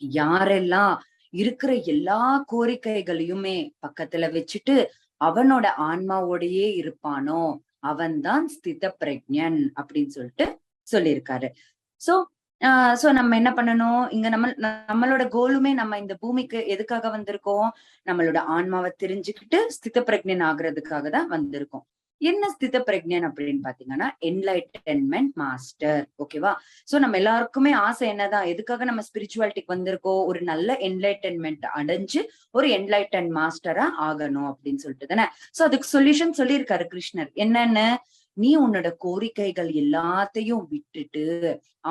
யாரெல்லாம் இருக்கிற எல்லா கோரிக்கைகளையுமே பக்கத்துல வச்சுட்டு அவனோட ஆன்மாவோடையே இருப்பானோ அவன்தான் ஸ்தித பிரக்ஞன் அப்படின்னு சொல்லிட்டு சொல்லியிருக்காரு. சோ சோ நம்ம என்ன பண்ணணும்? இங்க நம்மளோட கோலுமே நம்ம இந்த பூமிக்கு எதுக்காக வந்திருக்கோம்? நம்மளோட ஆன்மாவை தெரிஞ்சுக்கிட்டு ஸ்தித பிரக்ஞன் ஆகுறதுக்காக தான் வந்திருக்கோம். என்ன ஸ்தித பிரக்ஞன் அப்படின்னு பாத்தீங்கன்னா என்லைட்டன்மெண்ட் மாஸ்டர். ஓகேவா? சோ நம்ம எல்லாருக்குமே ஆசை என்னதான்? எதுக்காக நம்ம ஸ்பிரிச்சுவாலிட்டிக்கு வந்திருக்கோம்? ஒரு நல்ல என்லைட்டன்மெண்ட் அடைஞ்சு ஒரு என்லைட்டன் மாஸ்டரா ஆகணும் அப்படின்னு சொல்லிட்டு தானே. சோ அதுக்கு சொல்யூஷன் சொல்லியிருக்காரு கிருஷ்ணர். என்னன்னு? நீ உன்னோட கோரிக்கைகள் எல்லாத்தையும் விட்டுட்டு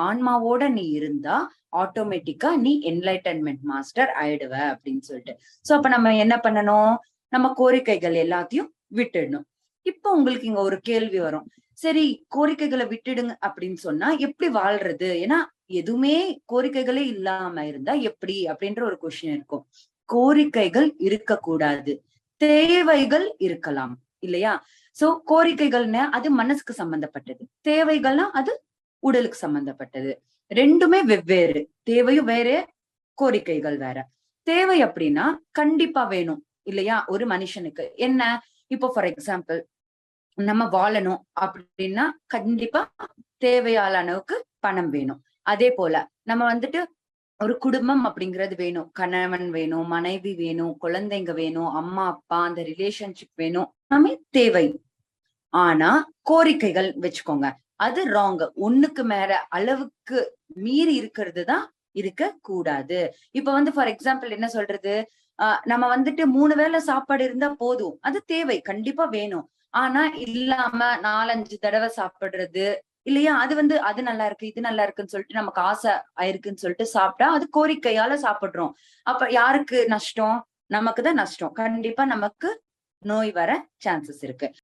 ஆன்மாவோட நீ இருந்தா ஆட்டோமேட்டிக்கா நீ என்லைட்டன்மெண்ட் மாஸ்டர் ஆயிடுவ அப்படின்னு சொல்லிட்டு. சோ அப்ப நம்ம என்ன பண்ணணும்? நம்ம கோரிக்கைகள் எல்லாத்தையும் விட்டுடணும். இப்ப உங்களுக்கு இங்க ஒரு கேள்வி வரும். சரி, கோரிக்கைகளை விட்டுடுங்க அப்படின்னு சொன்னா எப்படி வாழ்றது? ஏன்னா எதுவுமே கோரிக்கைகளே இல்லாம இருந்தா எப்படி அப்படின்ற ஒரு கொஸ்டின் இருக்கும். கோரிக்கைகள் இருக்கக்கூடாது, தேவைகள் இருக்கலாம் இல்லையா? சோ கோரிக்கைகள்னு அது மனசுக்கு சம்பந்தப்பட்டது, தேவைகள்னா அது உடலுக்கு சம்பந்தப்பட்டது. ரெண்டுமே வெவ்வேறு. தேவையும் வேற, கோரிக்கைகள் வேற. தேவை அப்படின்னா கண்டிப்பா வேணும் இல்லையா? ஒரு மனுஷனுக்கு என்ன? இப்போ ஃபார் எக்ஸாம்பிள் நம்ம வாழணும் அப்படின்னா கண்டிப்பா தேவையான அளவுக்கு பணம் வேணும். அதே போல நம்ம வந்துட்டு ஒரு குடும்பம் அப்படிங்கிறது வேணும். கணவன் வேணும், மனைவி வேணும், குழந்தைங்க வேணும், அம்மா அப்பா அந்த ரிலேஷன்ஷிப் வேணும். எல்லாமே தேவை. ஆனா கோரிக்கைகள் வச்சுக்கோங்க, அது ராங். ஒண்ணுக்கு மேல அளவுக்கு மீறி இருக்கிறது தான் இருக்க கூடாது. இப்ப வந்து ஃபார் எக்ஸாம்பிள் என்ன சொல்றது? நம்ம வந்துட்டு 3 வேளை சாப்பாடு இருந்தா போதும். அது தேவை. கண்டிப்பா வேணும். ஆனா இல்லாம 4, 5 தடவை சாப்பிடுறது இல்லையா? அது வந்து அது நல்லா இருக்கு, இது நல்லா இருக்குன்னு சொல்லிட்டு நமக்கு ஆசை ஆயிருக்குன்னு சொல்லிட்டு சாப்பிட்டா அது கோரிக்கையால சாப்பிடுறோம். அப்ப யாருக்கு நஷ்டம்? நமக்கு தான் நஷ்டம். கண்டிப்பா நமக்கு நோய் வர சான்சஸ் இருக்கு.